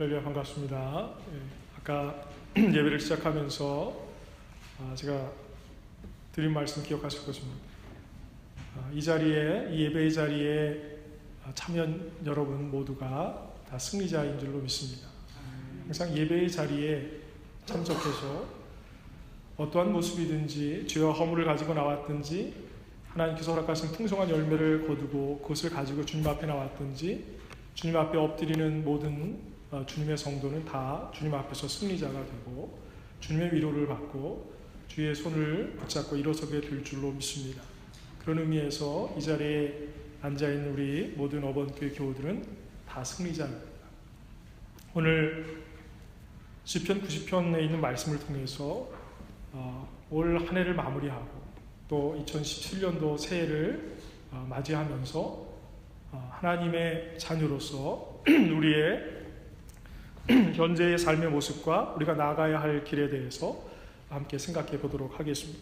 할렐루야, 반갑습니다. 아까 예배를 시작하면서 제가 드린 말씀 기억하실 것입니다. 이 예배의 자리에 참여한 여러분 모두가 다 승리자인 줄로 믿습니다. 항상 예배의 자리에 참석해서 어떠한 모습이든지 죄와 허물을 가지고 나왔든지 하나님께서 허락하신 풍성한 열매를 거두고 그것을 가지고 주님 앞에 나왔든지 주님 앞에 엎드리는 모든 주님의 성도는 다 주님 앞에서 승리자가 되고 주님의 위로를 받고 주의 손을 붙잡고 일어서게 될 줄로 믿습니다. 그런 의미에서 이 자리에 앉아있는 우리 모든 어번교회 교우들은 다 승리자입니다. 오늘 시편 90편에 있는 말씀을 통해서 올 한 해를 마무리하고 또 2017년도 새해를 맞이하면서 하나님의 자녀로서 우리의 현재의 삶의 모습과 우리가 나아가야 할 길에 대해서 함께 생각해 보도록 하겠습니다.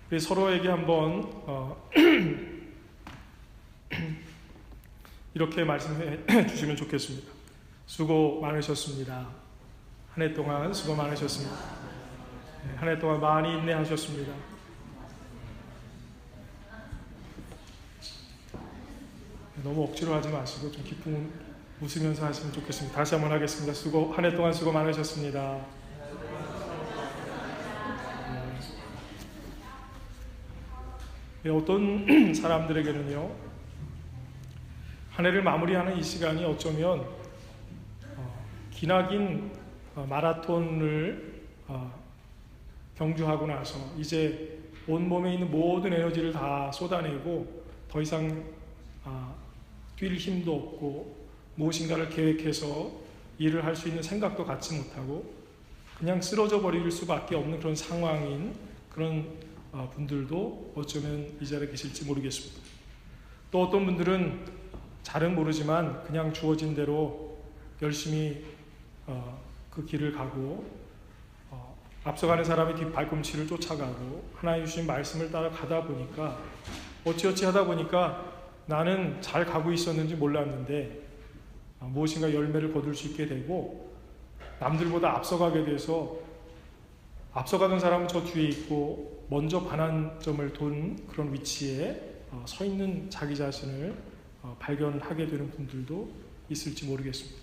우리 서로에게 한번 이렇게 말씀해 주시면 좋겠습니다. 수고 많으셨습니다. 한 해 동안 수고 많으셨습니다. 한 해 동안 많이 인내하셨습니다. 너무 억지로 하지 마시고 좀 기쁨 웃으면서 하시면 좋겠습니다. 다시 한번 하겠습니다. 한 해 동안 수고 많으셨습니다. 어떤 사람들에게는요, 한 해를 마무리하는 이 시간이 어쩌면 기나긴 마라톤을 경주하고 나서 이제 온몸에 있는 모든 에너지를 다 쏟아내고 더 이상 뛸 힘도 없고 무엇인가를 계획해서 일을 할 수 있는 생각도 갖지 못하고 그냥 쓰러져 버릴 수밖에 없는 그런 상황인 그런 분들도 어쩌면 이 자리에 계실지 모르겠습니다. 또 어떤 분들은 잘은 모르지만 그냥 주어진 대로 열심히 그 길을 가고 앞서가는 사람의 뒷발꿈치를 쫓아가고 하나님 주신 말씀을 따라 가다 보니까 어찌어찌 하다 보니까 나는 잘 가고 있었는지 몰랐는데 무엇인가 열매를 거둘 수 있게 되고 남들보다 앞서가게 돼서 앞서가던 사람은 저 뒤에 있고 먼저 반환점을 돈 그런 위치에 서 있는 자기 자신을 발견하게 되는 분들도 있을지 모르겠습니다.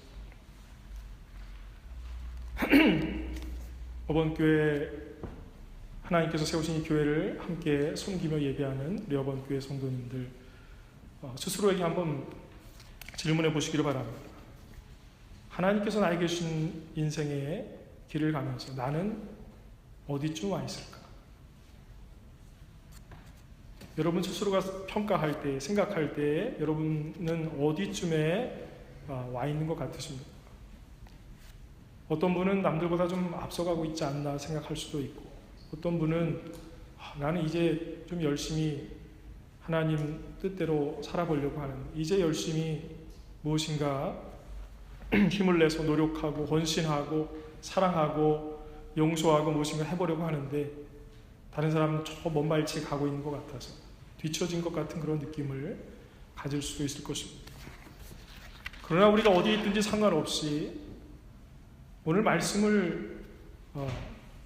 어번교회 하나님께서 세우신 이 교회를 함께 섬기며 예배하는 우리 어번교회 성도님들 스스로에게 한번 질문해 보시기를 바랍니다. 하나님께서 나에게 주신 인생의 길을 가면서 나는 어디쯤 와 있을까? 여러분 스스로가 평가할 때, 생각할 때 여러분은 어디쯤에 와 있는 것 같으십니까? 어떤 분은 남들보다 좀 앞서가고 있지 않나 생각할 수도 있고 어떤 분은 나는 이제 좀 열심히 하나님 뜻대로 살아보려고 하는 이제 열심히 무엇인가 힘을 내서 노력하고 헌신하고 사랑하고 용서하고 무엇인가 해보려고 하는데 다른 사람은 저 먼 발치에 가고 있는 것 같아서 뒤처진 것 같은 그런 느낌을 가질 수도 있을 것입니다. 그러나 우리가 어디에 있든지 상관없이 오늘 말씀을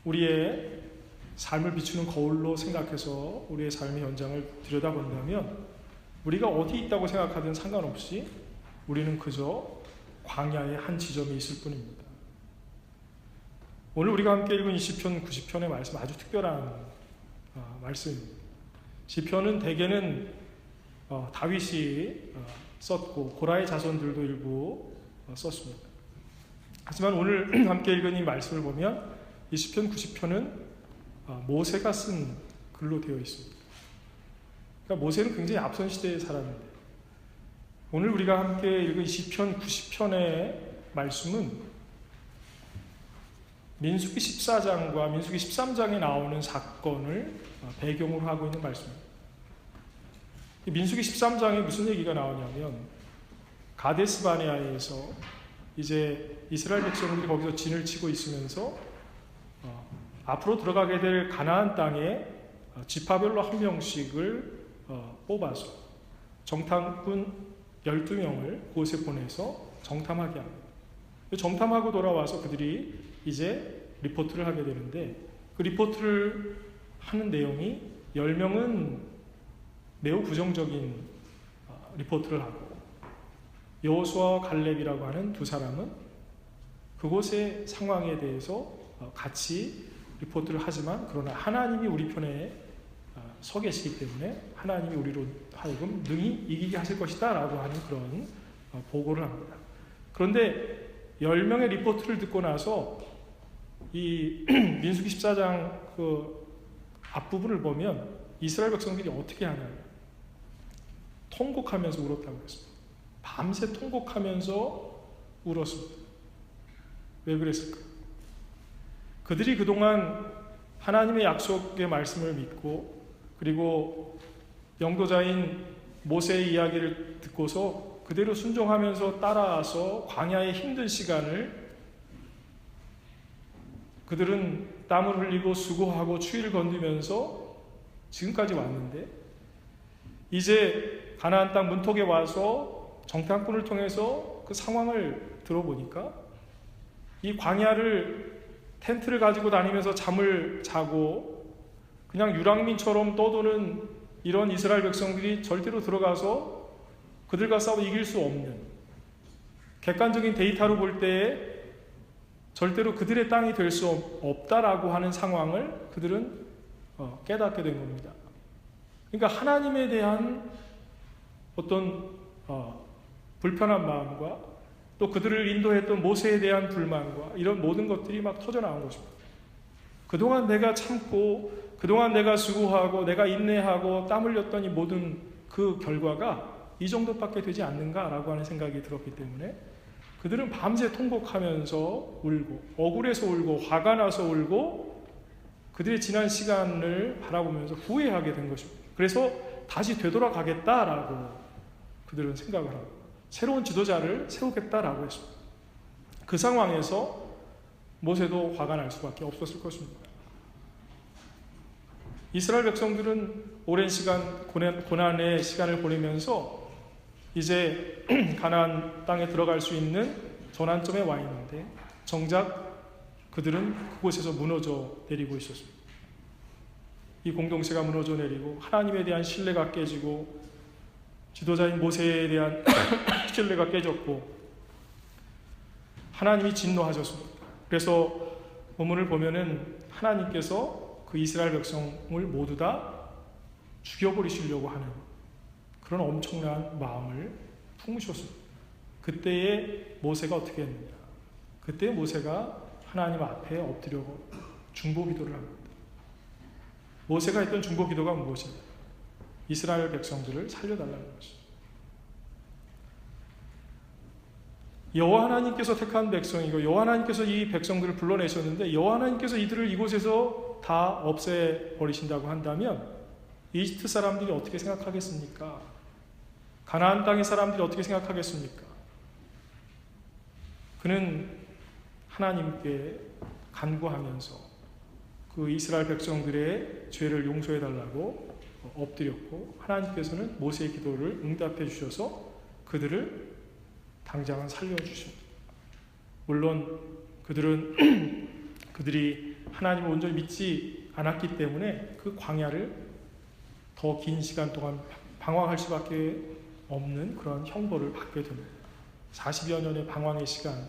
우리의 삶을 비추는 거울로 생각해서 우리의 삶의 현장을 들여다본다면 우리가 어디 있다고 생각하든 상관없이 우리는 그저 광야의 한 지점에 있을 뿐입니다. 오늘 우리가 함께 읽은 이 시편 90편의 말씀 아주 특별한 말씀입니다. 시편은 대개는 다윗이 썼고 고라의 자손들도 일부 썼습니다. 하지만 오늘 함께 읽은 이 말씀을 보면 이 시편 90편은 모세가 쓴 글로 되어 있습니다. 그러니까 모세는 굉장히 앞선 시대에 살았는데 오늘 우리가 함께 읽은 시편 90편의 말씀은 민수기 14장과 민수기 13장에 나오는 사건을 배경으로 하고 있는 말씀입니다. 민수기 13장에 무슨 얘기가 나오냐면 가데스 바네아에서 이제 이스라엘 백성들이 거기서 진을 치고 있으면서 앞으로 들어가게 될 가나안 땅에 지파별로 한 명씩을 뽑아서 정탐꾼 12명을 그곳에 보내서 정탐하게 합니다. 정탐하고 돌아와서 그들이 이제 리포트를 하게 되는데, 그 리포트를 하는 내용이 10명은 매우 부정적인 리포트를 하고, 여호수아와 갈렙이라고 하는 두 사람은 그곳의 상황에 대해서 같이 리포트를 하지만, 그러나 하나님이 우리 편에 서 계시기 때문에 하나님이 우리로 하여금 능히 이기게 하실 것이다 라고 하는 그런 보고를 합니다. 그런데 10명의 리포트를 듣고 나서 이 민수기 14장 그 앞부분을 보면 이스라엘 백성들이 어떻게 하냐면 통곡하면서 울었다고 했습니다. 밤새 통곡하면서 울었습니다. 왜 그랬을까? 그들이 그동안 하나님의 약속의 말씀을 믿고, 그리고 영도자인 모세의 이야기를 듣고서 그대로 순종하면서 따라와서 광야의 힘든 시간을 그들은 땀을 흘리고 수고하고 추위를 건너면서 지금까지 왔는데, 이제 가나안 땅 문턱에 와서 정탐꾼을 통해서 그 상황을 들어보니까 이 광야를 텐트를 가지고 다니면서 잠을 자고 그냥 유랑민처럼 떠도는 이런 이스라엘 백성들이 절대로 들어가서 그들과 싸워 이길 수 없는, 객관적인 데이터로 볼 때에 절대로 그들의 땅이 될 수 없다라고 하는 상황을 그들은 깨닫게 된 겁니다. 그러니까 하나님에 대한 어떤 불편한 마음과 또 그들을 인도했던 모세에 대한 불만과 이런 모든 것들이 막 터져나온 것입니다. 그동안 내가 참고, 그동안 내가 수고하고, 내가 인내하고 땀 흘렸던 이 모든 그 결과가 이 정도밖에 되지 않는가라고 하는 생각이 들었기 때문에 그들은 밤새 통곡하면서 울고, 억울해서 울고, 화가 나서 울고, 그들의 지난 시간을 바라보면서 후회하게 된 것입니다. 그래서 다시 되돌아가겠다라고 그들은 생각을 합니다. 새로운 지도자를 세우겠다라고 했습니다. 그 상황에서 모세도 화가 날 수밖에 없었을 것입니다. 이스라엘 백성들은 오랜 시간 고난의 시간을 보내면서 이제 가나안 땅에 들어갈 수 있는 전환점에 와 있는데, 정작 그들은 그곳에서 무너져 내리고 있었습니다. 이 공동체가 무너져 내리고 하나님에 대한 신뢰가 깨지고 지도자인 모세에 대한 신뢰가 깨졌고 하나님이 진노하셨습니다. 그래서 본문을 보면은 하나님께서 그 이스라엘 백성을 모두 다 죽여버리시려고 하는 그런 엄청난 마음을 품으셨습니다. 그때에 모세가 어떻게 했느냐? 그때 모세가 하나님 앞에 엎드려 중보기도를 합니다. 모세가 했던 중보기도가 무엇이냐? 이스라엘 백성들을 살려달라는 것입니다. 여호와 하나님께서 택한 백성이고 여호와 하나님께서 이 백성들을 불러내셨는데, 여호와 하나님께서 이들을 이곳에서 다 없애버리신다고 한다면 이집트 사람들이 어떻게 생각하겠습니까? 가나안 땅의 사람들이 어떻게 생각하겠습니까? 그는 하나님께 간구하면서 그 이스라엘 백성들의 죄를 용서해달라고 엎드렸고, 하나님께서는 모세의 기도를 응답해 주셔서 그들을 당장은 살려주십니다. 물론 그들이 하나님을 온전히 믿지 않았기 때문에 그 광야를 더 긴 시간 동안 방황할 수밖에 없는 그런 형벌을 받게 됩니다. 40여 년의 방황의 시간,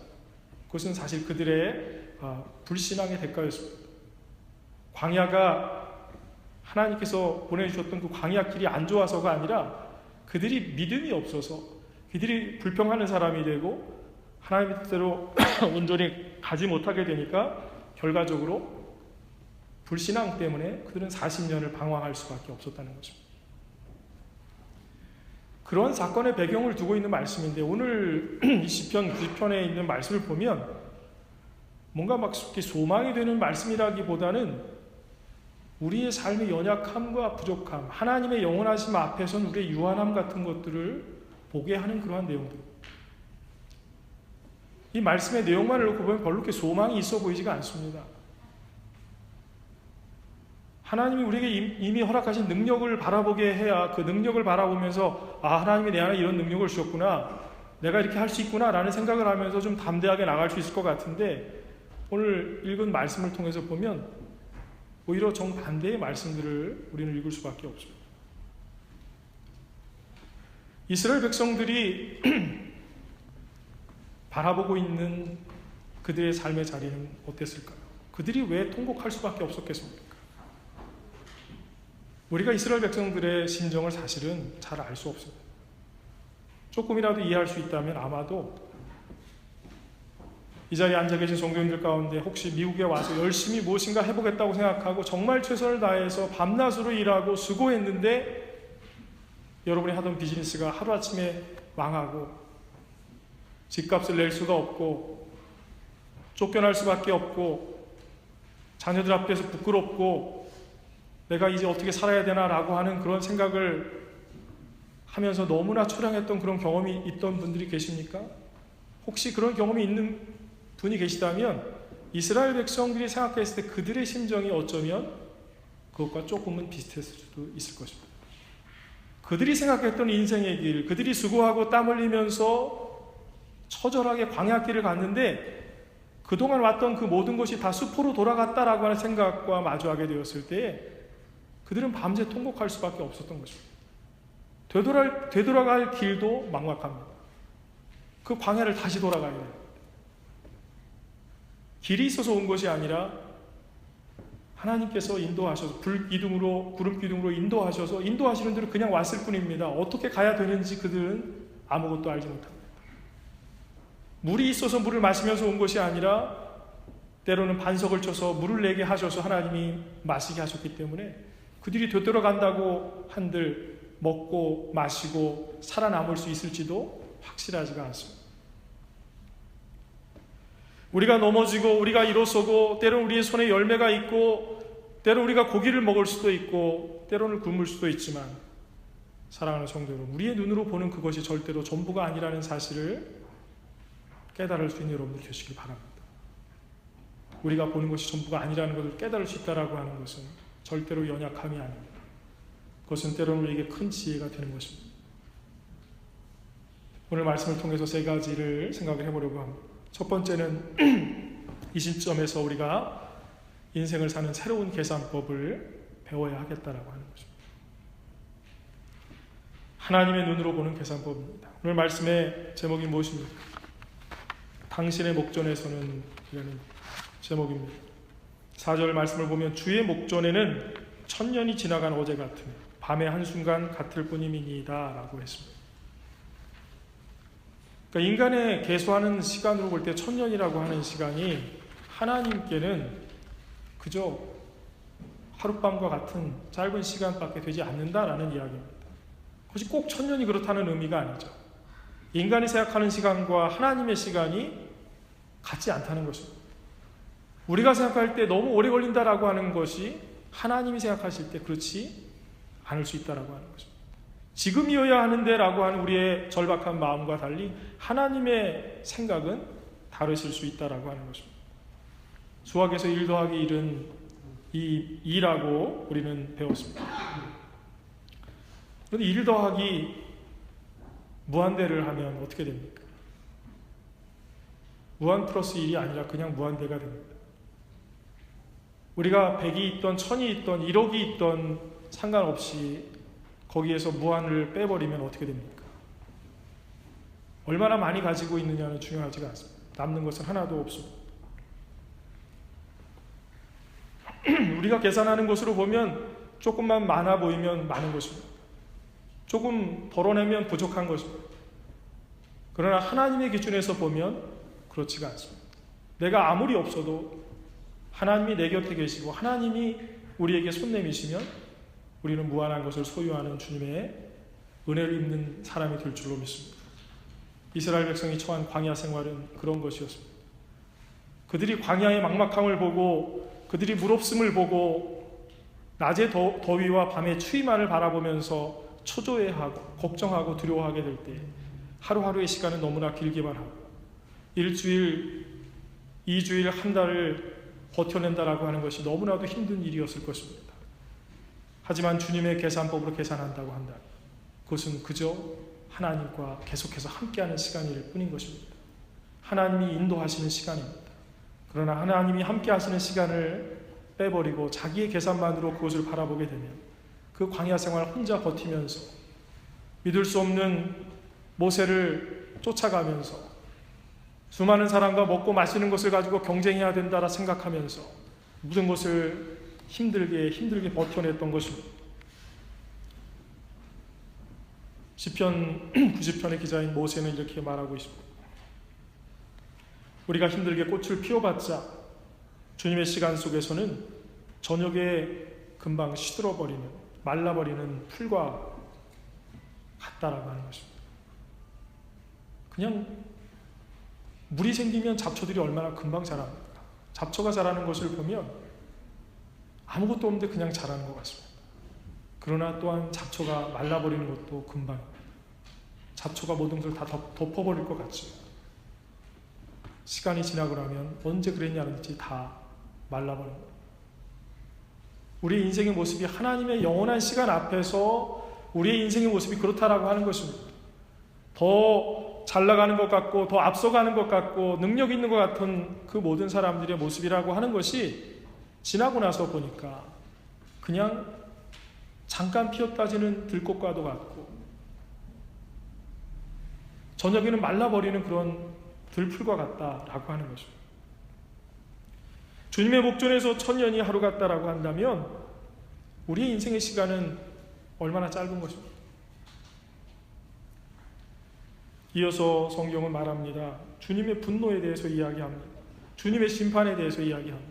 그것은 사실 그들의 불신앙의 대가였습니다. 광야가 하나님께서 보내주셨던 그 광야 길이 안 좋아서가 아니라 그들이 믿음이 없어서, 그들이 불평하는 사람이 되고 하나님의 뜻대로 온전히 가지 못하게 되니까 결과적으로 불신앙 때문에 그들은 40년을 방황할 수밖에 없었다는 것입니다. 그런 사건의 배경을 두고 있는 말씀인데, 오늘 이 시편 90편에 있는 말씀을 보면 뭔가 막 소망이 되는 말씀이라기보다는 우리의 삶의 연약함과 부족함, 하나님의 영원하심 앞에선 우리의 유한함 같은 것들을 보게 하는 그러한 내용들. 이 말씀의 내용만을 놓고 보면 별로 그렇게 소망이 있어 보이지가 않습니다. 하나님이 우리에게 이미 허락하신 능력을 바라보게 해야 그 능력을 바라보면서 하나님이 내 안에 이런 능력을 주셨구나, 내가 이렇게 할 수 있구나라는 생각을 하면서 좀 담대하게 나갈 수 있을 것 같은데, 오늘 읽은 말씀을 통해서 보면 오히려 정반대의 말씀들을 우리는 읽을 수밖에 없습니다. 이스라엘 백성들이 바라보고 있는 그들의 삶의 자리는 어땠을까요? 그들이 왜 통곡할 수밖에 없었겠습니까? 우리가 이스라엘 백성들의 심정을 사실은 잘 알 수 없어요. 조금이라도 이해할 수 있다면 아마도 이 자리에 앉아 계신 성도님들 가운데 혹시 미국에 와서 열심히 무엇인가 해보겠다고 생각하고 정말 최선을 다해서 밤낮으로 일하고 수고했는데 여러분이 하던 비즈니스가 하루아침에 망하고 집값을 낼 수가 없고 쫓겨날 수밖에 없고 자녀들 앞에서 부끄럽고 내가 이제 어떻게 살아야 되나라고 하는 그런 생각을 하면서 너무나 초량했던 그런 경험이 있던 분들이 계십니까? 혹시 그런 경험이 있는 분이 계시다면 이스라엘 백성들이 생각했을 때 그들의 심정이 어쩌면 그것과 조금은 비슷했을 수도 있을 것입니다. 그들이 생각했던 인생의 길, 그들이 수고하고 땀 흘리면서 처절하게 광야길을 갔는데 그동안 왔던 그 모든 것이 다 수포로 돌아갔다라고 하는 생각과 마주하게 되었을 때 그들은 밤새 통곡할 수밖에 없었던 것입니다. 되돌아갈 길도 막막합니다. 그 광야를 다시 돌아가야 돼요. 길이 있어서 온 것이 아니라 하나님께서 인도하셔서 불기둥으로 구름 기둥으로 인도하셔서 인도하시는 대로 그냥 왔을 뿐입니다. 어떻게 가야 되는지 그들은 아무것도 알지 못합니다. 물이 있어서 물을 마시면서 온 것이 아니라 때로는 반석을 쳐서 물을 내게 하셔서 하나님이 마시게 하셨기 때문에 그들이 되돌아간다고 한들 먹고 마시고 살아남을 수 있을지도 확실하지가 않습니다. 우리가 넘어지고 우리가 일어서고 때로는 우리의 손에 열매가 있고 때로는 우리가 고기를 먹을 수도 있고 때로는 굶을 수도 있지만 사랑하는 성도 여러분, 우리의 눈으로 보는 그것이 절대로 전부가 아니라는 사실을 깨달을 수 있는 여러분들 되시길 바랍니다. 우리가 보는 것이 전부가 아니라는 것을 깨달을 수 있다라고 하는 것은 절대로 연약함이 아닙니다. 그것은 때로는 우리에게 큰 지혜가 되는 것입니다. 오늘 말씀을 통해서 세 가지를 생각을 해보려고 합니다. 첫 번째는 이 시점에서 우리가 인생을 사는 새로운 계산법을 배워야 하겠다라고 하는 것입니다. 하나님의 눈으로 보는 계산법입니다. 오늘 말씀의 제목이 무엇입니까? 당신의 목전에서는 이라는 제목입니다. 4절 말씀을 보면 주의 목전에는 천년이 지나간 어제 같으며 밤의 한순간 같을 뿐임이니이다 라고 했습니다. 그러니까 인간의 계수하는 시간으로 볼 때 천년이라고 하는 시간이 하나님께는 그저 하룻밤과 같은 짧은 시간밖에 되지 않는다라는 이야기입니다. 그것이 꼭 천년이 그렇다는 의미가 아니죠. 인간이 생각하는 시간과 하나님의 시간이 같지 않다는 것입니다. 우리가 생각할 때 너무 오래 걸린다라고 하는 것이 하나님이 생각하실 때 그렇지 않을 수 있다라고 하는 것입니다. 지금이어야 하는데 라고 하는 우리의 절박한 마음과 달리 하나님의 생각은 다르실 수 있다라고 하는 것입니다. 수학에서 1 더하기 1은 2라고 우리는 배웠습니다. 그런데 1 더하기 무한대를 하면 어떻게 됩니까? 무한 플러스 1이 아니라 그냥 무한대가 됩니다. 우리가 100이 있던 1000이 있던 1억이 있던 상관없이 거기에서 무한을 빼버리면 어떻게 됩니까? 얼마나 많이 가지고 있느냐는 중요하지가 않습니다. 남는 것은 하나도 없습니다. 우리가 계산하는 것으로 보면 조금만 많아 보이면 많은 것입니다. 조금 덜어내면 부족한 것입니다. 그러나 하나님의 기준에서 보면 그렇지가 않습니다. 내가 아무리 없어도 하나님이 내 곁에 계시고 하나님이 우리에게 손 내미시면 우리는 무한한 것을 소유하는 주님의 은혜를 입는 사람이 될 줄로 믿습니다. 이스라엘 백성이 처한 광야 생활은 그런 것이었습니다. 그들이 광야의 막막함을 보고 그들이 물없음을 보고 낮의 더위와 밤의 추위만을 바라보면서 초조해하고 걱정하고 두려워하게 될 때 하루하루의 시간은 너무나 길기만 하고 일주일, 2주일, 한 달을 버텨낸다라고 하는 것이 너무나도 힘든 일이었을 것입니다. 하지만 주님의 계산법으로 계산한다고 한다. 그것은 그저 하나님과 계속해서 함께하는 시간일 뿐인 것입니다. 하나님이 인도하시는 시간입니다. 그러나 하나님이 함께하시는 시간을 빼버리고 자기의 계산만으로 그것을 바라보게 되면 그 광야 생활 혼자 버티면서 믿을 수 없는 모세를 쫓아가면서 수많은 사람과 먹고 마시는 것을 가지고 경쟁해야 된다라 생각하면서 모든 것을 힘들게 버텨냈던 것입니다. 시편 90편의 기자인 모세는 이렇게 말하고 있습니다. 우리가 힘들게 꽃을 피워봤자 주님의 시간 속에서는 저녁에 금방 시들어버리는, 말라버리는 풀과 같다라고 하는 것입니다. 그냥 물이 생기면 잡초들이 얼마나 금방 자랍니까? 잡초가 자라는 것을 보면 아무것도 없는데 그냥 자라는 것 같습니다. 그러나 또한 잡초가 말라버리는 것도 금방입니다. 잡초가 모든 것을 다 덮어버릴 것 같습니다. 시간이 지나고 나면 언제 그랬냐는 듯이 다 말라버립니다. 우리의 인생의 모습이 하나님의 영원한 시간 앞에서 우리의 인생의 모습이 그렇다라고 하는 것입니다. 더 잘 나가는 것 같고 더 앞서가는 것 같고 능력 있는 것 같은 그 모든 사람들의 모습이라고 하는 것이 지나고 나서 보니까 그냥 잠깐 피었다지는 들꽃과도 같고 저녁에는 말라버리는 그런 들풀과 같다라고 하는 것입니다. 주님의 목전에서 1000년이 하루 같다라고 한다면 우리의 인생의 시간은 얼마나 짧은 것입니까? 이어서 성경은 말합니다. 주님의 분노에 대해서 이야기합니다. 주님의 심판에 대해서 이야기합니다.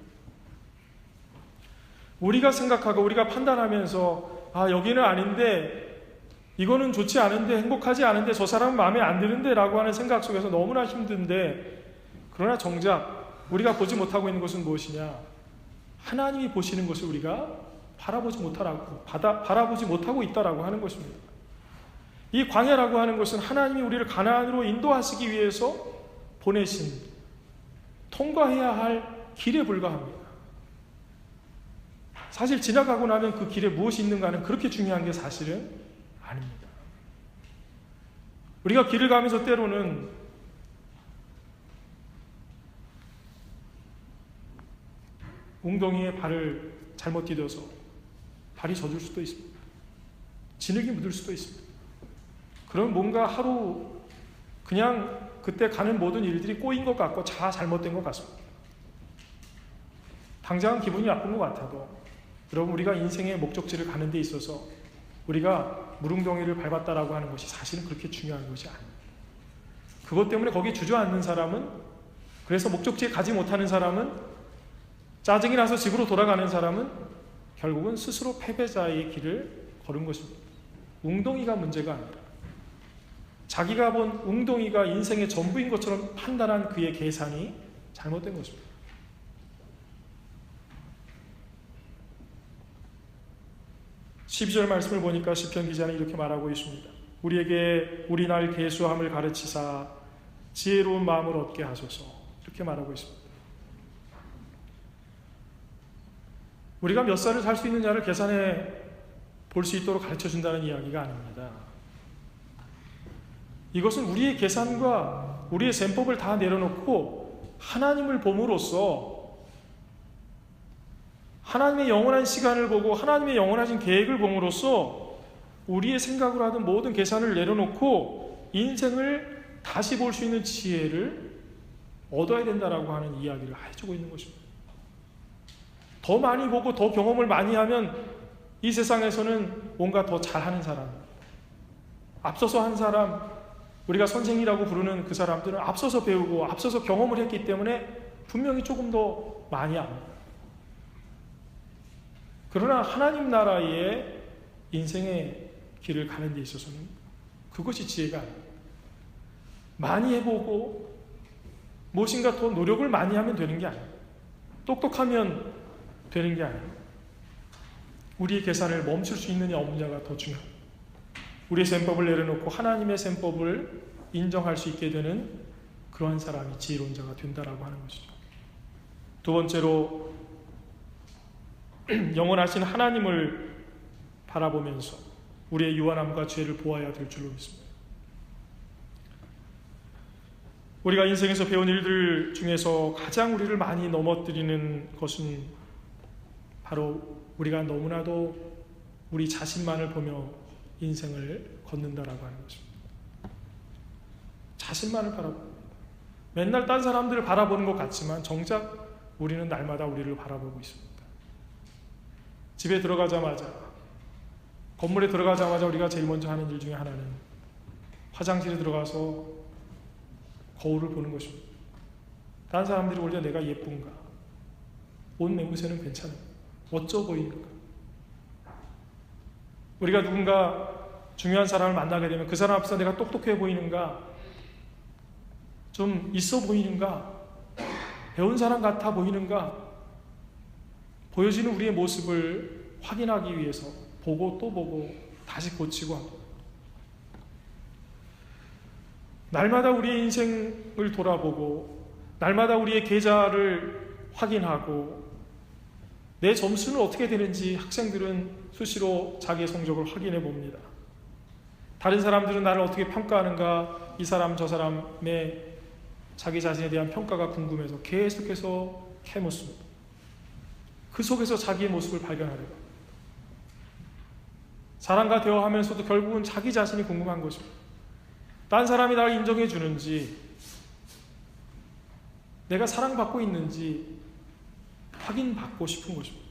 우리가 생각하고 우리가 판단하면서 여기는 아닌데 이거는 좋지 않은데 행복하지 않은데 저 사람은 마음에 안 드는데 라고 하는 생각 속에서 너무나 힘든데 그러나 정작 우리가 보지 못하고 있는 것은 무엇이냐? 하나님이 보시는 것을 우리가 바라보지 못하고 있다라고 하는 것입니다. 이 광야라고 하는 것은 하나님이 우리를 가나안으로 인도하시기 위해서 보내신 통과해야 할 길에 불과합니다. 사실 지나가고 나면 그 길에 무엇이 있는가는 그렇게 중요한 게 사실은 아닙니다. 우리가 길을 가면서 때로는 웅덩이에 발을 잘못 디뎌서 발이 젖을 수도 있습니다. 진흙이 묻을 수도 있습니다. 그럼 뭔가 하루 그냥 그때 가는 모든 일들이 꼬인 것 같고 잘못된 것 같습니다. 당장은 기분이 나쁜 것 같아도 여러분 우리가 인생의 목적지를 가는 데 있어서 우리가 물웅덩이를 밟았다라고 하는 것이 사실은 그렇게 중요한 것이 아닙니다. 그것 때문에 거기에 주저앉는 사람은 그래서 목적지에 가지 못하는 사람은 짜증이 나서 집으로 돌아가는 사람은 결국은 스스로 패배자의 길을 걸은 것입니다. 웅덩이가 문제가 아니라 자기가 본 웅덩이가 인생의 전부인 것처럼 판단한 그의 계산이 잘못된 것입니다. (12절) 말씀을 보니까 시편 기자는 이렇게 말하고 있습니다. 우리에게 우리 날 계수함을 가르치사 지혜로운 마음을 얻게 하소서. 이렇게 말하고 있습니다. 우리가 몇 살을 살 수 있느냐를 계산해 볼 수 있도록 가르쳐준다는 이야기가 아닙니다. 이것은 우리의 계산과 우리의 셈법을 다 내려놓고 하나님을 봄으로써 하나님의 영원한 시간을 보고 하나님의 영원하신 계획을 봄으로써 우리의 생각으로 하던 모든 계산을 내려놓고 인생을 다시 볼 수 있는 지혜를 얻어야 된다라고 하는 이야기를 해주고 있는 것입니다. 더 많이 보고 더 경험을 많이 하면 이 세상에서는 뭔가 더 잘하는 사람, 앞서서 한 사람, 우리가 선생이라고 부르는 그 사람들은 앞서서 배우고 앞서서 경험을 했기 때문에 분명히 조금 더 많이 압니다. 그러나 하나님 나라의 인생의 길을 가는 데 있어서는 그것이 지혜가 아닙니다. 많이 해보고 무엇인가 더 노력을 많이 하면 되는 게 아닙니다. 똑똑하면 되는 게 아닙니다. 우리의 계산을 멈출 수 있느냐 없느냐가 더 중요합니다. 우리의 셈법을 내려놓고 하나님의 셈법을 인정할 수 있게 되는 그러한 사람이 지혜로운 자가 된다라고 하는 것이죠. 두 번째로 영원하신 하나님을 바라보면서 우리의 유한함과 죄를 보아야 될 줄로 믿습니다. 우리가 인생에서 배운 일들 중에서 가장 우리를 많이 넘어뜨리는 것은 바로 우리가 너무나도 우리 자신만을 보며 인생을 걷는다라고 하는 것입니다. 자신만을 바라보고 맨날 딴 사람들을 바라보는 것 같지만 정작 우리는 날마다 우리를 바라보고 있습니다. 집에 들어가자마자, 건물에 들어가자마자 우리가 제일 먼저 하는 일 중에 하나는 화장실에 들어가서 거울을 보는 것입니다. 다른 사람들이 올 때 내가 예쁜가? 옷 매무새는 괜찮은가? 어쩌 보이는가? 우리가 누군가 중요한 사람을 만나게 되면 그 사람 앞에서 내가 똑똑해 보이는가? 좀 있어 보이는가? 배운 사람 같아 보이는가? 보여지는 우리의 모습을 확인하기 위해서 보고 또 보고 다시 고치고 합니다. 날마다 우리의 인생을 돌아보고 날마다 우리의 계좌를 확인하고 내 점수는 어떻게 되는지 학생들은 수시로 자기의 성적을 확인해 봅니다. 다른 사람들은 나를 어떻게 평가하는가, 이 사람 저 사람의 자기 자신에 대한 평가가 궁금해서 계속해서 캐묻습니다. 그 속에서 자기의 모습을 발견하려고 합니다. 사람과 대화하면서도 결국은 자기 자신이 궁금한 것입니다. 딴 사람이 나를 인정해 주는지, 내가 사랑받고 있는지 확인받고 싶은 것입니다.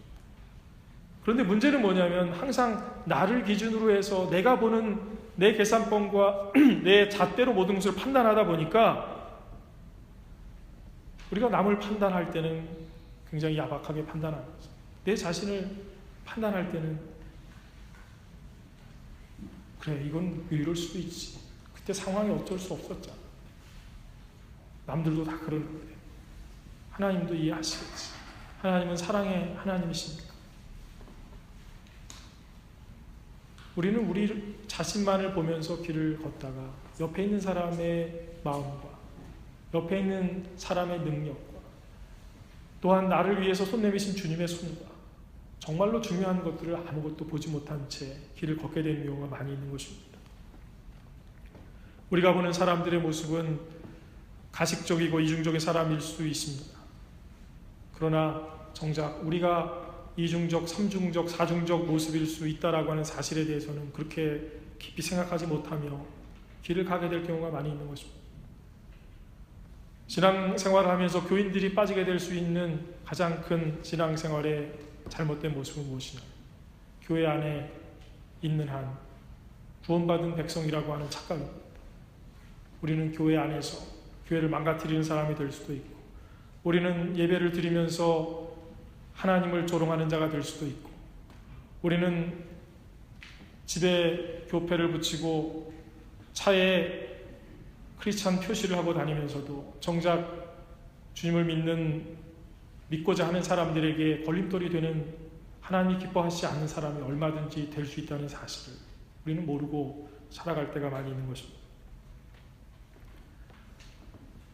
그런데 문제는 뭐냐면 항상 나를 기준으로 해서 내가 보는 내 계산법과 내 잣대로 모든 것을 판단하다 보니까 우리가 남을 판단할 때는 굉장히 야박하게 판단하는 거죠. 내 자신을 판단할 때는 그래, 이건 이럴 수도 있지. 그때 상황이 어쩔 수 없었잖아. 남들도 다 그러는데 하나님도 이해하시겠지. 하나님은 사랑의 하나님이시니까. 우리는 우리 자신만을 보면서 길을 걷다가 옆에 있는 사람의 마음과 옆에 있는 사람의 능력과 또한 나를 위해서 손 내미신 주님의 손과 정말로 중요한 것들을 아무것도 보지 못한 채 길을 걷게 되는 경우가 많이 있는 것입니다. 우리가 보는 사람들의 모습은 가식적이고 이중적인 사람일 수 있습니다. 그러나 정작 우리가 이중적, 삼중적, 사중적 모습일 수 있다라고 하는 사실에 대해서는 그렇게 깊이 생각하지 못하며 길을 가게 될 경우가 많이 있는 것입니다. 신앙생활을 하면서 교인들이 빠지게 될 수 있는 가장 큰 신앙생활의 잘못된 모습은 무엇이냐? 교회 안에 있는 한 구원받은 백성이라고 하는 착각입니다. 우리는 교회 안에서 교회를 망가뜨리는 사람이 될 수도 있고, 우리는 예배를 드리면서 하나님을 조롱하는 자가 될 수도 있고, 우리는 집에 교패를 붙이고 차에 크리스찬 표시를 하고 다니면서도 정작 주님을 믿고자 하는 사람들에게 걸림돌이 되는, 하나님이 기뻐하시지 않는 사람이 얼마든지 될 수 있다는 사실을 우리는 모르고 살아갈 때가 많이 있는 것입니다.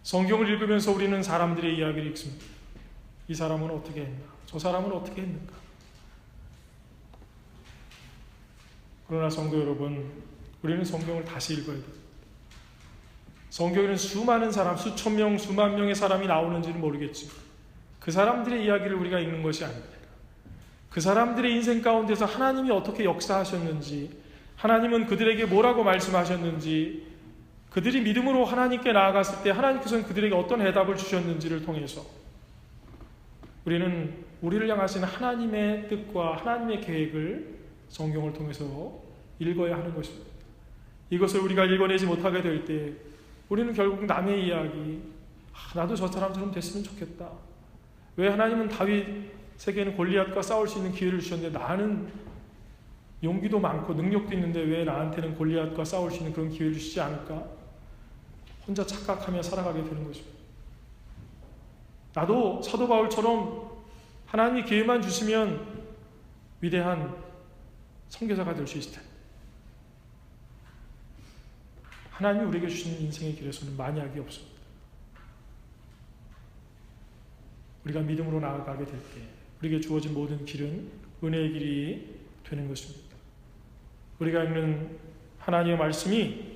성경을 읽으면서 우리는 사람들의 이야기를 읽습니다. 이 사람은 어떻게 했나? 저 사람은 어떻게 했는가? 그러나 성도 여러분, 우리는 성경을 다시 읽어야 됩니다. 성경에는 수많은 사람, 수천 명, 수만 명의 사람이 나오는지는 모르겠지만 그 사람들의 이야기를 우리가 읽는 것이 아닙니다. 그 사람들의 인생 가운데서 하나님이 어떻게 역사하셨는지, 하나님은 그들에게 뭐라고 말씀하셨는지, 그들이 믿음으로 하나님께 나아갔을 때 하나님께서는 그들에게 어떤 해답을 주셨는지를 통해서 우리는 우리를 향하신 하나님의 뜻과 하나님의 계획을 성경을 통해서 읽어야 하는 것입니다. 이것을 우리가 읽어내지 못하게 될 때 우리는 결국 남의 이야기, 나도 저 사람처럼 됐으면 좋겠다. 왜 하나님은 다윗에게는 골리앗과 싸울 수 있는 기회를 주셨는데 나는 용기도 많고 능력도 있는데 왜 나한테는 골리앗과 싸울 수 있는 그런 기회를 주시지 않을까? 혼자 착각하며 살아가게 되는 것입니다. 나도 사도 바울처럼 하나님이 기회만 주시면 위대한 선교사가 될 수 있을 텐데, 하나님이 우리에게 주신 인생의 길에서는 만약이 없습니다. 우리가 믿음으로 나아가게 될 때 우리에게 주어진 모든 길은 은혜의 길이 되는 것입니다. 우리가 읽는 하나님의 말씀이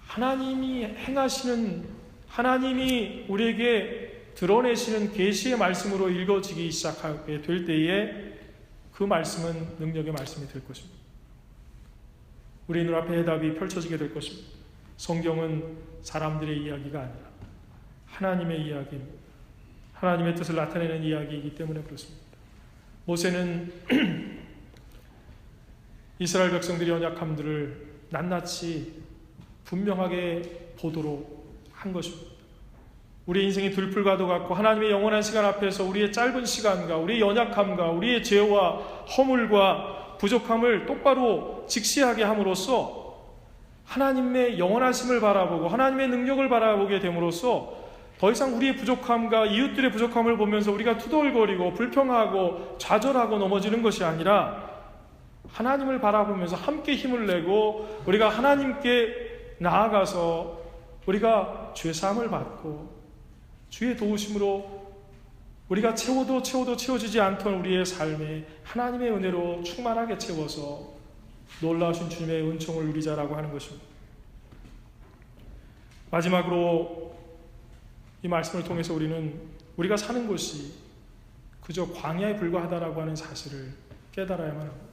하나님이 행하시는 하나님이 우리에게 드러내시는 계시의 말씀으로 읽어지기 시작하게 될 때에 그 말씀은 능력의 말씀이 될 것입니다. 우리 눈앞에 해답이 펼쳐지게 될 것입니다. 성경은 사람들의 이야기가 아니라 하나님의 이야기입니다. 하나님의 뜻을 나타내는 이야기이기 때문에 그렇습니다. 모세는 이스라엘 백성들의 연약함들을 낱낱이 분명하게 보도록 한 것입니다. 우리의 인생이 들풀과도 같고 하나님의 영원한 시간 앞에서 우리의 짧은 시간과 우리의 연약함과 우리의 죄와 허물과 부족함을 똑바로 직시하게 함으로써 하나님의 영원하심을 바라보고 하나님의 능력을 바라보게 됨으로써 더 이상 우리의 부족함과 이웃들의 부족함을 보면서 우리가 투덜거리고 불평하고 좌절하고 넘어지는 것이 아니라 하나님을 바라보면서 함께 힘을 내고 우리가 하나님께 나아가서 우리가 죄사함을 받고 주의 도우심으로 우리가 채워도 채워지지 않던 우리의 삶에 하나님의 은혜로 충만하게 채워서 놀라우신 주님의 은총을 누리자라고 하는 것입니다. 마지막으로 이 말씀을 통해서 우리가 사는 곳이 그저 광야에 불과하다라고 하는 사실을 깨달아야만 합니다.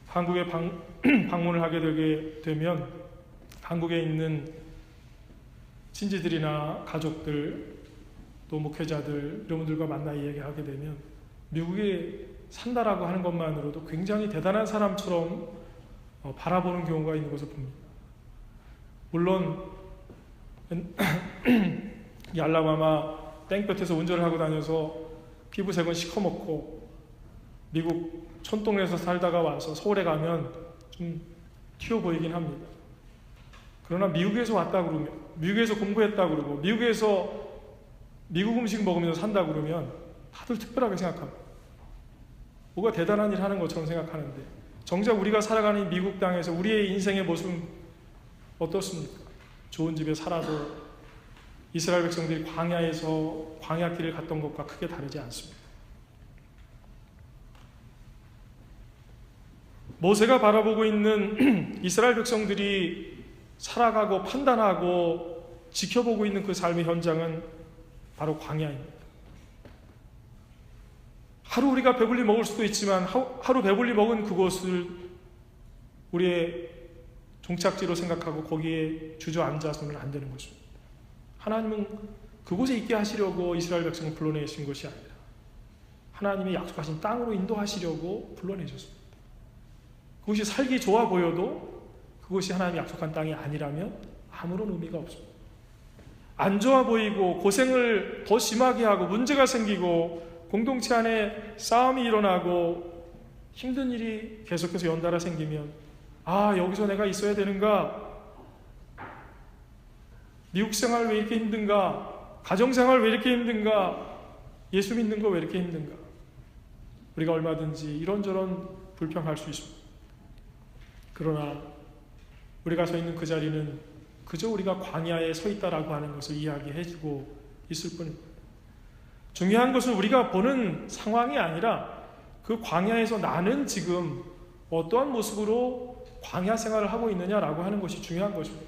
한국에 방문을 하게 되게 되면 한국에 있는 친지들이나 가족들 또 목회자들 이런 분들과 만나 이야기하게 되면 미국에 산다라고 하는 것만으로도 굉장히 대단한 사람처럼 바라보는 경우가 있는 것을 봅니다. 물론 이 알라바마 땡볕에서 운전을 하고 다녀서 피부색은 시커멓고 미국 촌동네에서 살다가 와서 서울에 가면 좀 튀어 보이긴 합니다. 그러나 미국에서 왔다 그러면, 미국에서 공부했다 그러고, 미국에서 미국 음식 먹으면서 산다 그러면 다들 특별하게 생각합니다. 뭐가 대단한 일 하는 것처럼 생각하는데 정작 우리가 살아가는 미국 땅에서 우리의 인생의 모습은 어떻습니까? 좋은 집에 살아도 이스라엘 백성들이 광야에서 광야길을 갔던 것과 크게 다르지 않습니다. 모세가 바라보고 있는 이스라엘 백성들이 살아가고 판단하고 지켜보고 있는 그 삶의 현장은 바로 광야입니다. 하루 우리가 배불리 먹을 수도 있지만 하루 배불리 먹은 그곳을 우리의 종착지로 생각하고 거기에 주저앉아서는 안 되는 것입니다. 하나님은 그곳에 있게 하시려고 이스라엘 백성을 불러내신 것이 아니라 하나님의 약속하신 땅으로 인도하시려고 불러내셨습니다. 그것이 살기 좋아 보여도 그것이 하나님이 약속한 땅이 아니라면 아무런 의미가 없습니다. 안 좋아 보이고 고생을 더 심하게 하고 문제가 생기고 공동체 안에 싸움이 일어나고 힘든 일이 계속해서 연달아 생기면 여기서 내가 있어야 되는가? 미국 생활 왜 이렇게 힘든가? 가정 생활 왜 이렇게 힘든가? 예수 믿는 거 왜 이렇게 힘든가? 우리가 얼마든지 이런저런 불평할 수 있습니다. 그러나 우리가 서 있는 그 자리는 그저 우리가 광야에 서 있다라고 하는 것을 이야기해주고 있을 뿐입니다. 중요한 것은 우리가 보는 상황이 아니라 그 광야에서 나는 지금 어떠한 모습으로 광야 생활을 하고 있느냐라고 하는 것이 중요한 것입니다.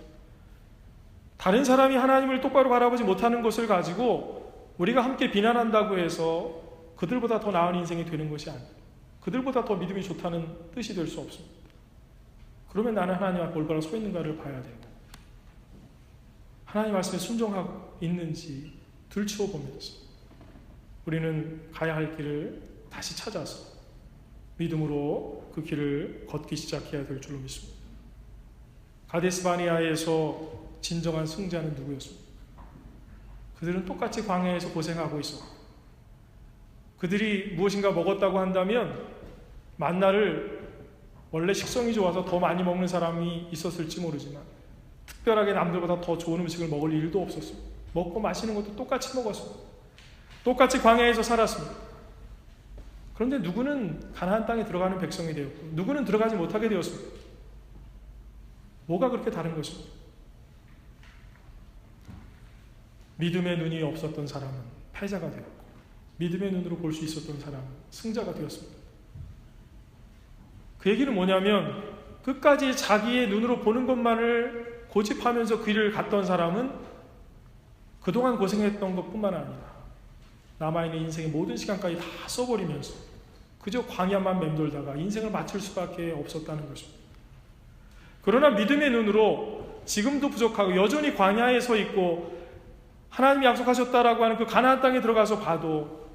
다른 사람이 하나님을 똑바로 바라보지 못하는 것을 가지고 우리가 함께 비난한다고 해서 그들보다 더 나은 인생이 되는 것이 아닙니다. 그들보다 더 믿음이 좋다는 뜻이 될 수 없습니다. 그러면 나는 하나님 앞에 올바로 서 있는가를 봐야 되고 하나님 말씀에 순종하고 있는지 들추어보면서 우리는 가야 할 길을 다시 찾아서 믿음으로 그 길을 걷기 시작해야 될 줄로 믿습니다. 가데스 바네아에서 진정한 승자는 누구였습니까? 그들은 똑같이 광야에서 고생하고 있었고 그들이 무엇인가 먹었다고 한다면 만나를 원래 식성이 좋아서 더 많이 먹는 사람이 있었을지 모르지만 특별하게 남들보다 더 좋은 음식을 먹을 일도 없었습니다. 먹고 마시는 것도 똑같이 먹었습니다. 똑같이 광야에서 살았습니다. 그런데 누구는 가나안 땅에 들어가는 백성이 되었고 누구는 들어가지 못하게 되었습니다. 뭐가 그렇게 다른 것입니까? 믿음의 눈이 없었던 사람은 패자가 되었고 믿음의 눈으로 볼 수 있었던 사람은 승자가 되었습니다. 그 얘기는 뭐냐면 그 끝까지 자기의 눈으로 보는 것만을 고집하면서 그 일을 갔던 사람은 그동안 고생했던 것뿐만 아니라 남아있는 인생의 모든 시간까지 다 써버리면서 그저 광야만 맴돌다가 인생을 마칠 수밖에 없었다는 것입니다. 그러나 믿음의 눈으로 지금도 부족하고 여전히 광야에 서 있고 하나님이 약속하셨다라고 하는 그 가나안 땅에 들어가서 봐도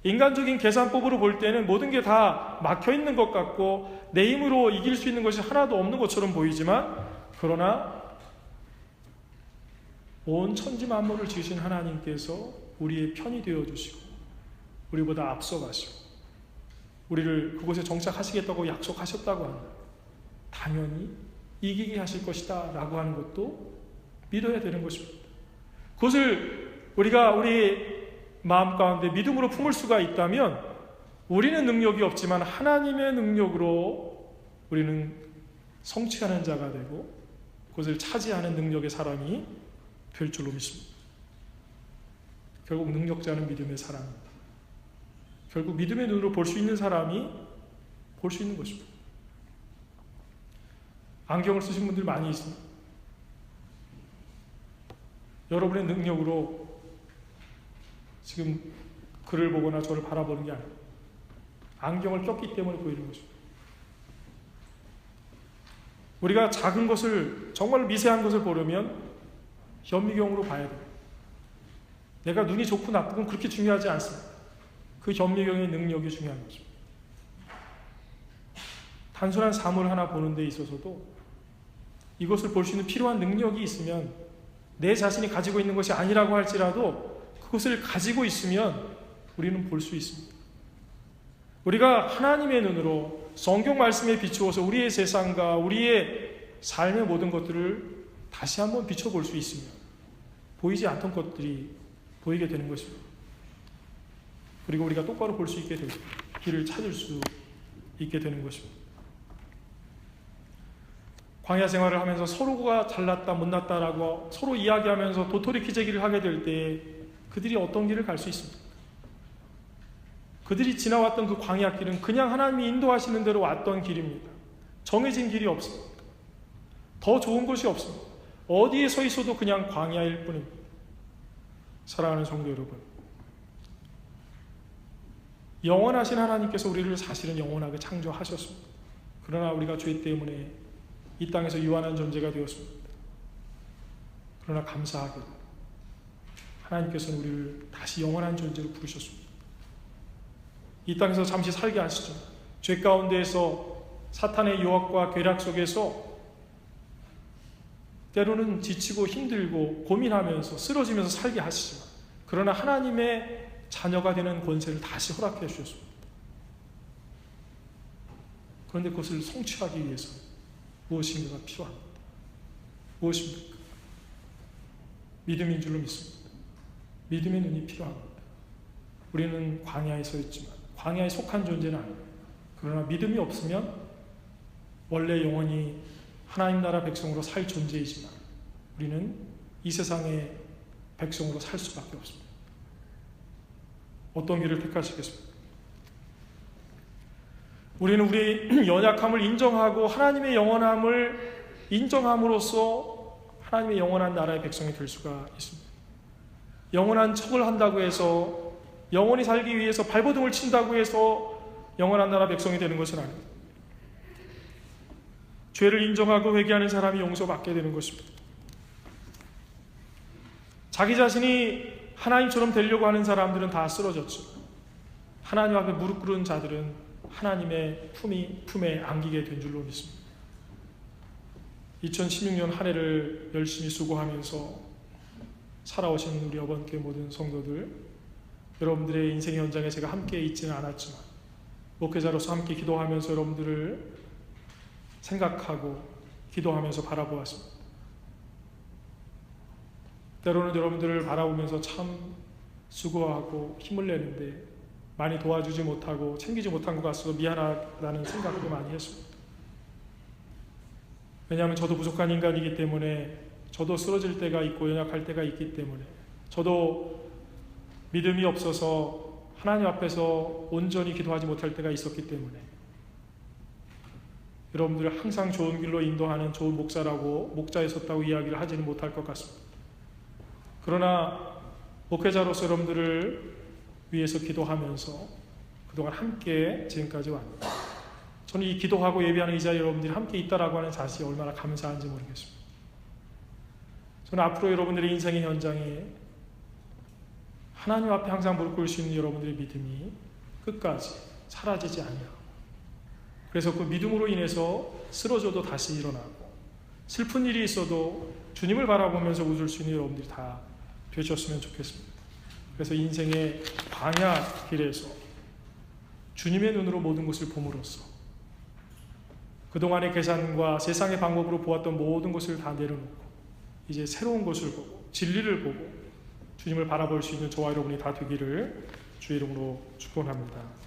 인간적인 계산법으로 볼 때는 모든 게 다 막혀있는 것 같고 내 힘으로 이길 수 있는 것이 하나도 없는 것처럼 보이지만, 그러나 온 천지 만물을 지으신 하나님께서 우리의 편이 되어주시고 우리보다 앞서가시고 우리를 그곳에 정착하시겠다고 약속하셨다고 한다. 당연히 이기게 하실 것이다 라고 하는 것도 믿어야 되는 것입니다. 그것을 우리가 우리 마음 가운데 믿음으로 품을 수가 있다면 우리는 능력이 없지만 하나님의 능력으로 우리는 성취하는 자가 되고 그것을 차지하는 능력의 사람이 될 줄로 믿습니다. 결국 능력자는 믿음의 사람입니다. 결국 믿음의 눈으로 볼 수 있는 사람이 볼 수 있는 것입니다. 안경을 쓰신 분들이 많이 있습니다. 여러분의 능력으로 지금 글을 보거나 저를 바라보는 게 아니에요. 안경을 꼈기 때문에 보이는 것입니다. 우리가 작은 것을, 정말 미세한 것을 보려면 현미경으로 봐야 돼요. 내가 눈이 좋고 나쁘고 그렇게 중요하지 않습니다. 그 현미경의 능력이 중요한 것입니다. 단순한 사물 하나 보는 데 있어서도 이것을 볼 수 있는 필요한 능력이 있으면 내 자신이 가지고 있는 것이 아니라고 할지라도 그것을 가지고 있으면 우리는 볼 수 있습니다. 우리가 하나님의 눈으로 성경 말씀에 비추어서 우리의 세상과 우리의 삶의 모든 것들을 다시 한번 비춰볼 수 있으면 보이지 않던 것들이 보이게 되는 것입니다. 그리고 우리가 똑바로 볼 수 있게 되고 길을 찾을 수 있게 되는 것입니다. 광야 생활을 하면서 서로가 잘났다 못났다라고 서로 이야기하면서 도토리 키재기를 하게 될 때 그들이 어떤 길을 갈 수 있습니까? 그들이 지나왔던 그 광야 길은 그냥 하나님이 인도하시는 대로 왔던 길입니다. 정해진 길이 없습니다. 더 좋은 것이 없습니다. 어디에 서 있어도 그냥 광야일 뿐입니다. 사랑하는 성도 여러분, 영원하신 하나님께서 우리를 사실은 영원하게 창조하셨습니다. 그러나 우리가 죄 때문에 이 땅에서 유한한 존재가 되었습니다. 그러나 감사하게도 하나님께서는 우리를 다시 영원한 존재로 부르셨습니다. 이 땅에서 잠시 살게 하시죠. 죄 가운데에서 사탄의 유혹과 괴락 속에서 때로는 지치고 힘들고 고민하면서 쓰러지면서 살게 하시지만, 그러나 하나님의 자녀가 되는 권세를 다시 허락해 주셨습니다. 그런데 그것을 성취하기 위해서 무엇인가가 필요합니다. 무엇입니까? 믿음인 줄로 믿습니다. 믿음의 눈이 필요합니다. 우리는 광야에 서 있지만 광야에 속한 존재는 아닙니다. 그러나 믿음이 없으면 원래 영원히 하나님 나라 백성으로 살 존재이지만 우리는 이 세상의 백성으로 살 수밖에 없습니다. 어떤 길을 택하시겠습니까? 우리는 우리의 연약함을 인정하고 하나님의 영원함을 인정함으로써 하나님의 영원한 나라의 백성이 될 수가 있습니다. 영원한 척을 한다고 해서, 영원히 살기 위해서 발버둥을 친다고 해서 영원한 나라 백성이 되는 것은 아닙니다. 죄를 인정하고 회개하는 사람이 용서받게 되는 것입니다. 자기 자신이 하나님처럼 되려고 하는 사람들은 다 쓰러졌죠. 하나님 앞에 무릎 꿇은 자들은 하나님의 품에 안기게 된 줄로 믿습니다. 2016년 한 해를 열심히 수고하면서 살아오신 우리 어번교회 모든 성도들, 여러분들의 인생의 현장에 제가 함께 있지는 않았지만 목회자로서 함께 기도하면서 여러분들을 생각하고 기도하면서 바라보았습니다. 때로는 여러분들을 바라보면서 참 수고하고 힘을 내는데 많이 도와주지 못하고 챙기지 못한 것 같아서 미안하다는 생각도 많이 했습니다. 왜냐하면 저도 부족한 인간이기 때문에, 저도 쓰러질 때가 있고 연약할 때가 있기 때문에, 저도 믿음이 없어서 하나님 앞에서 온전히 기도하지 못할 때가 있었기 때문에 여러분들을 항상 좋은 길로 인도하는 좋은 목사라고 목자에 섰다고 이야기를 하지는 못할 것 같습니다. 그러나 목회자로서 여러분들을 위해서 기도하면서 그동안 함께 지금까지 왔습니다. 저는 이 기도하고 예배하는 이 자리에 여러분들이 함께 있다라고 하는 사실이 얼마나 감사한지 모르겠습니다. 저는 앞으로 여러분들의 인생의 현장에 하나님 앞에 항상 무릎 꿇을 수 있는 여러분들의 믿음이 끝까지 사라지지 아니하고, 그래서 그 믿음으로 인해서 쓰러져도 다시 일어나고 슬픈 일이 있어도 주님을 바라보면서 웃을 수 있는 여러분들이 다 되셨으면 좋겠습니다. 그래서 인생의 광야 길에서 주님의 눈으로 모든 것을 봄으로써 그동안의 계산과 세상의 방법으로 보았던 모든 것을 다 내려놓고 이제 새로운 것을 보고 진리를 보고 주님을 바라볼 수 있는 저와 여러분이 다 되기를 주의 이름으로 축원합니다.